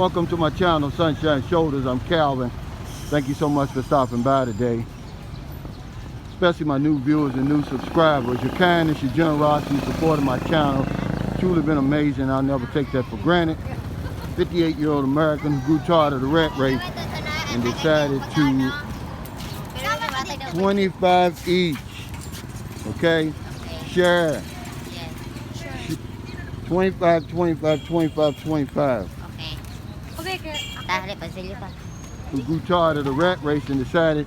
Welcome to my channel, Sunshine Shoulders. I'm Calvin. Thank you so much for stopping by today. Especially my new viewers and new subscribers. Your kindness, your generosity, your support of my channel. Truly been amazing. I'll never take that for granted. 58-year-old American who grew tired of the rat race and decided to 25 each. Okay? Share. 25, 25, 25, 25. Who grew tired of the rat race and decided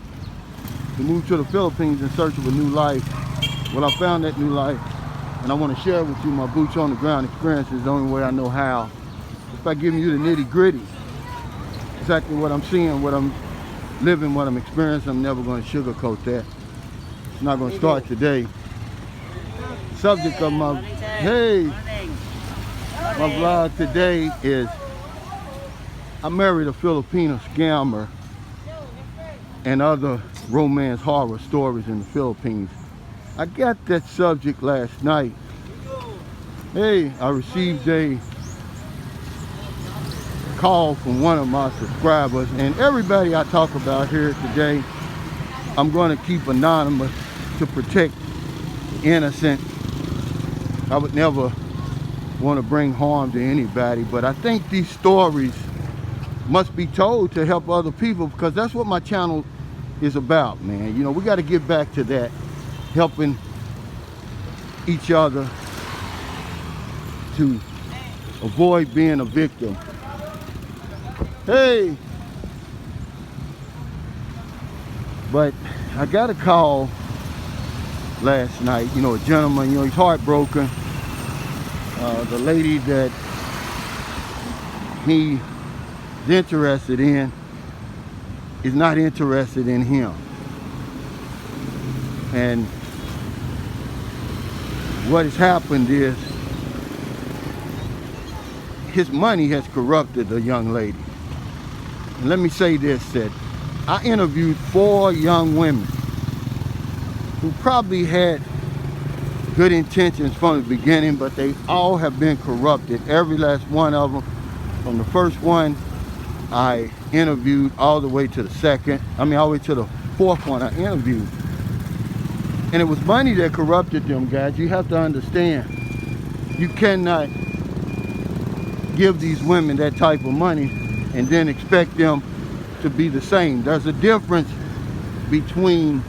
to move to the Philippines in search of a new life. Well, I found that new life, and I want to share with you my boots on the ground experiences the only way I know how. Just by giving you the nitty gritty. Exactly what I'm seeing, what I'm living, what I'm experiencing. I'm never going to sugarcoat that. It's not going to start today. The subject of my vlog today is I married a Filipina scammer and other romance horror stories in the Philippines. I got that subject last night. I received a call from one of my subscribers, and everybody I talk about here today, I'm going to keep anonymous to protect the innocent. I would never want to bring harm to anybody, but I think these stories must be told to help other people, because that's what my channel is about, man. You know, we got to get back to that, helping each other to avoid being a victim. But I got a call last night, you know, a gentleman, you know, he's heartbroken. The lady that he is interested in is not interested in him. And what has happened is his money has corrupted the young lady. And let me say this, that I interviewed 4 young women who probably had good intentions from the beginning, but they all have been corrupted, every last one of them. From the first one I interviewed all the way to the second, all the way to the 4th one I interviewed. And it was money that corrupted them, guys. You have to understand, you cannot give these women that type of money and then expect them to be the same. There's a difference between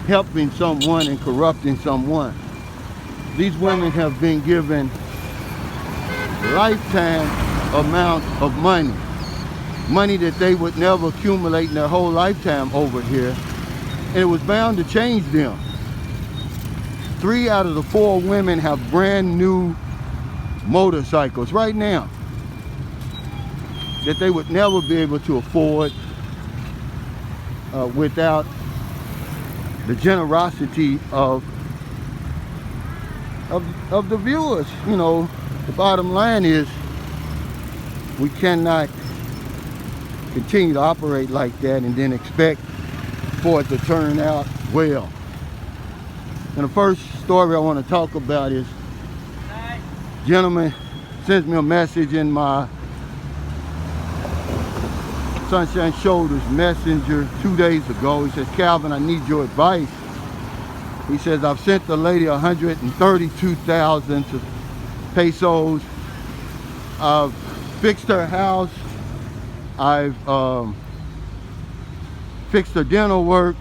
helping someone and corrupting someone. These women have been given lifetime amount of money that they would never accumulate in their whole lifetime over here, and it was bound to change them. 3 out of the 4 women have brand new motorcycles right now that they would never be able to afford without the generosity of the viewers. You know, the bottom line is we cannot continue to operate like that and then expect for it to turn out well. And the first story I want to talk about is, gentleman sends me a message in my Sunshine Shoulders Messenger 2 days ago. He says, Calvin, I need your advice. He says, I've sent the lady 132,000 pesos. I've fixed her house. I've fixed her dental work.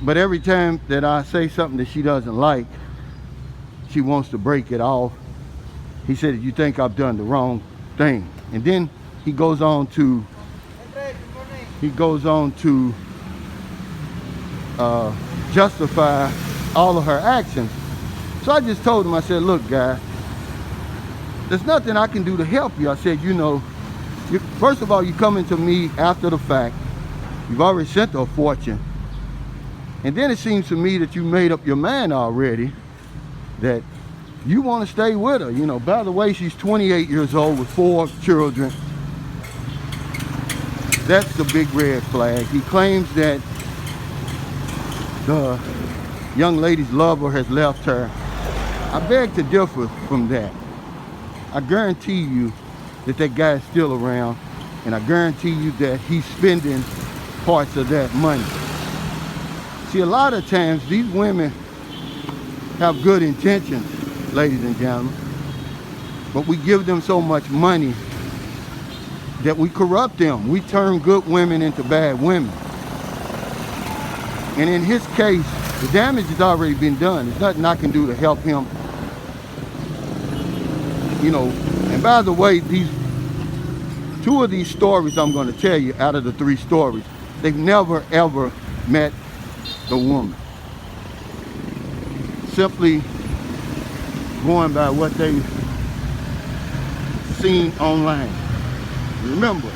But every time that I say something that she doesn't like, she wants to break it off. He said, you think I've done the wrong thing? And then he goes on to justify all of her actions. So I just told him, I said, look, guy, there's nothing I can do to help you. I said, you know, first of all, you coming to me after the fact. You've already sent her a fortune. And then it seems to me that you made up your mind already that you want to stay with her. You know, by the way, she's 28 years old with 4 children. That's the big red flag. He claims that the young lady's lover has left her. I beg to differ from that. I guarantee you that that guy is still around, and I guarantee you that he's spending parts of that money. See, a lot of times these women have good intentions, ladies and gentlemen, but we give them so much money that we corrupt them. We turn good women into bad women. And in his case, the damage has already been done. There's nothing I can do to help him. You know, and by the way, two of these stories I'm going to tell you out of the 3 stories, they've never ever met the woman. Simply going by what they've seen online. Remember,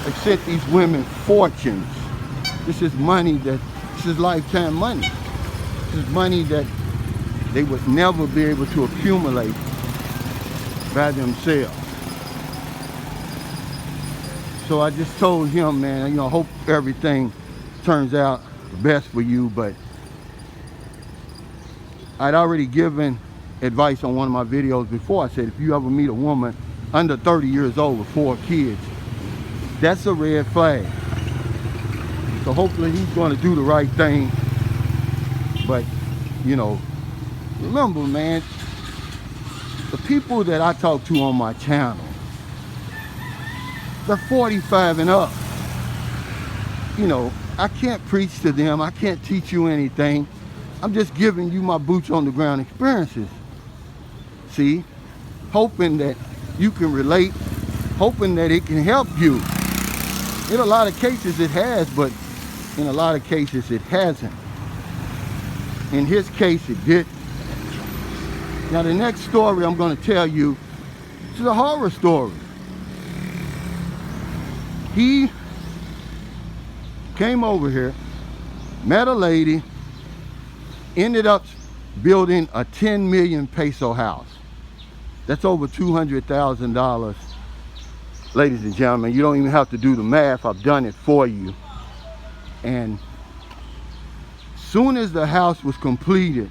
they sent these women fortunes. This is money this is lifetime money. This is money that they would never be able to accumulate by themselves. So I just told him, man, you know, I hope everything turns out the best for you, but I'd already given advice on one of my videos before. I said, if you ever meet a woman under 30 years old with 4 kids, that's a red flag. So hopefully he's going to do the right thing. But, you know, remember, man, the people that I talk to on my channel, they're 45 and up. You know, I can't preach to them. I can't teach you anything. I'm just giving you my boots on the ground experiences. See, hoping that you can relate, hoping that it can help you. In a lot of cases it has, but in a lot of cases it hasn't. In his case it did. Now the next story I'm going to tell you is a horror story. He came over here, met a lady, ended up building a 10 million peso house. That's over $200,000. Ladies and gentlemen, you don't even have to do the math. I've done it for you. And soon as the house was completed,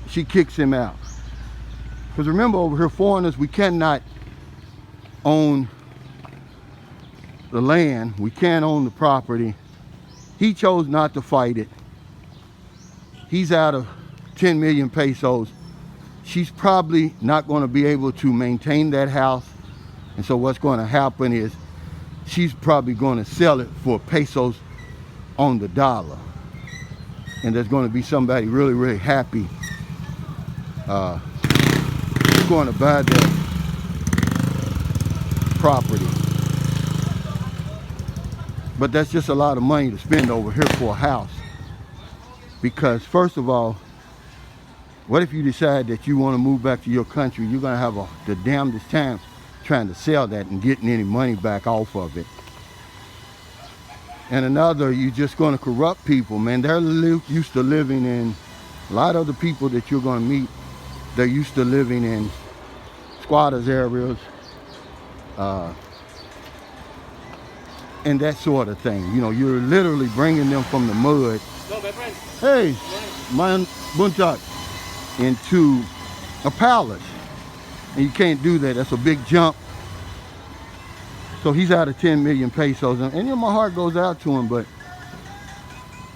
she kicks him out. Because remember, over here, foreigners, we cannot own the land. We can't own the property. He chose not to fight it. He's out of 10 million pesos. She's probably not going to be able to maintain that house. And so what's going to happen is she's probably going to sell it for pesos on the dollar. And there's going to be somebody really, really happy who's going to buy that property. But that's just a lot of money to spend over here for a house. Because first of all, what if you decide that you want to move back to your country? You're going to have the damnedest time trying to sell that and getting any money back off of it. And another, you're just going to corrupt people, man. They're used to living in, a lot of the people that you're going to meet, they're used to living in squatters areas, and that sort of thing. You know, you're literally bringing them from the mud. Hello, my friend. Hey, man, bunchak, into a palace. And you can't do that. That's a big jump. So he's out of 10 million pesos. And you know, my heart goes out to him. But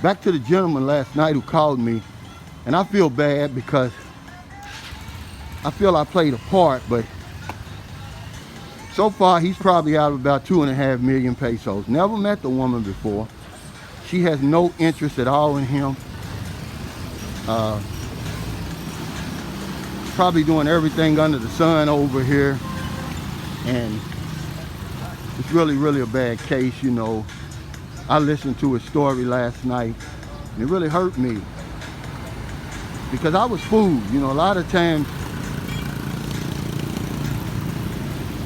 back to the gentleman last night who called me. And I feel bad because I feel I played a part. But so far, he's probably out of about 2.5 million pesos. Never met the woman before. She has no interest at all in him. Probably doing everything under the sun over here. And it's really, really a bad case, you know. I listened to his story last night, and it really hurt me. Because I was fooled. You know, a lot of times,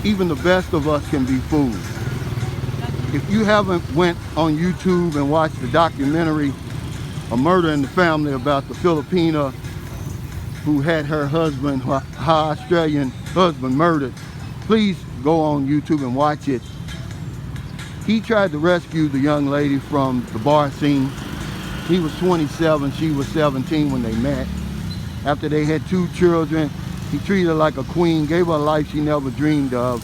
even the best of us can be fooled. If you haven't went on YouTube and watched the documentary, A Murder in the Family, about the Filipina who had her husband, her Australian husband, murdered, please go on YouTube and watch it. He tried to rescue the young lady from the bar scene. He was 27, she was 17 when they met. After they had 2 children, He treated her like a queen, gave her a life she never dreamed of.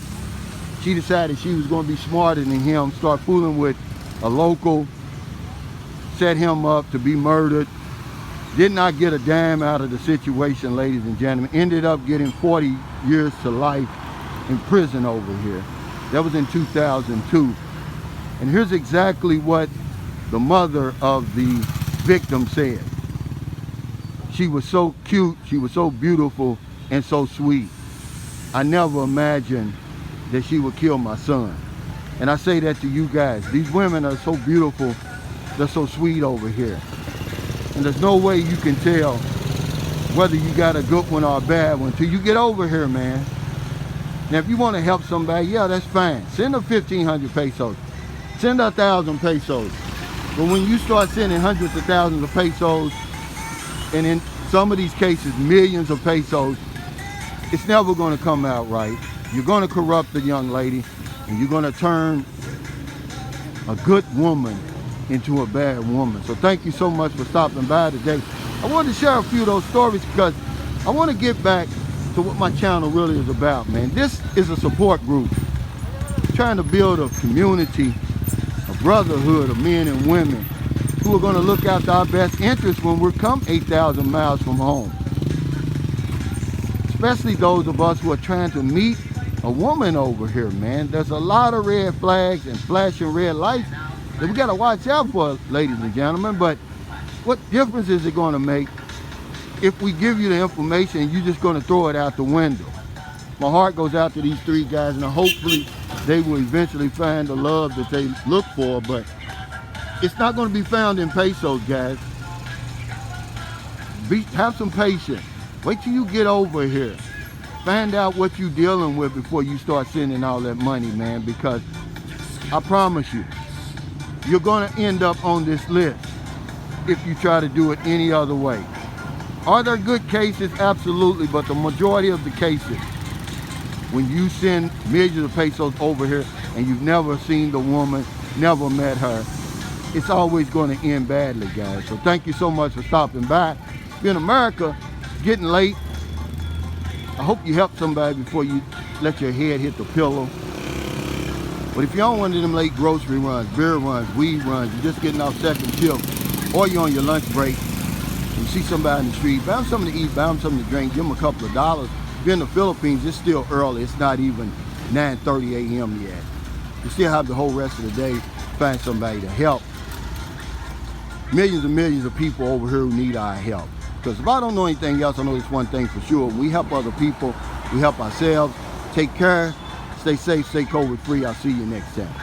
She decided she was going to be smarter than him, start fooling with a local, set him up to be murdered. Did not get a dime out of the situation, ladies and gentlemen. Ended up getting 40 years to life in prison over here. That was in 2002. And here's exactly what the mother of the victim said. She was so cute, she was so beautiful and so sweet. I never imagined that she would kill my son. And I say that to you guys. These women are so beautiful, they're so sweet over here. And there's no way you can tell whether you got a good one or a bad one till you get over here, man. Now, if you want to help somebody, yeah, that's fine. Send her 1,500 pesos. Send her 1,000 pesos. But when you start sending hundreds of thousands of pesos, and in some of these cases, millions of pesos, it's never going to come out right. You're going to corrupt the young lady, and you're going to turn a good woman into a bad woman. So thank you so much for stopping by today. I wanted to share a few of those stories because I want to get back to what my channel really is about, man. This is a support group trying to build a community, a brotherhood of men and women who are going to look after our best interests when we're come 8,000 miles from home. Especially those of us who are trying to meet a woman over here, man. There's a lot of red flags and flashing red lights that we got to watch out for, ladies and gentlemen. But what difference is it going to make if we give you the information and you're just going to throw it out the window? My heart goes out to these three guys, and hopefully they will eventually find the love that they look for, but it's not going to be found in pesos, guys. Have some patience. Wait till you get over here. Find out what you're dealing with before you start sending all that money, man, because I promise you, you're going to end up on this list if you try to do it any other way. Are there good cases? Absolutely, but the majority of the cases, when you send millions of pesos over here and you've never seen the woman, never met her, it's always going to end badly, guys. So thank you so much for stopping by. In America, it's getting late. I hope you help somebody before you let your head hit the pillow. But if you're on one of them late grocery runs, beer runs, weed runs, you're just getting off second shift, or you're on your lunch break, and you see somebody in the street, buy them something to eat, buy them something to drink, give them a couple of dollars. If you're in the Philippines, it's still early. It's not even 9:30 a.m. yet. You still have the whole rest of the day to find somebody to help. Millions and millions of people over here who need our help. Because if I don't know anything else, I know this one thing for sure. We help other people, we help ourselves. Take care, stay safe, stay COVID free. I'll see you next time.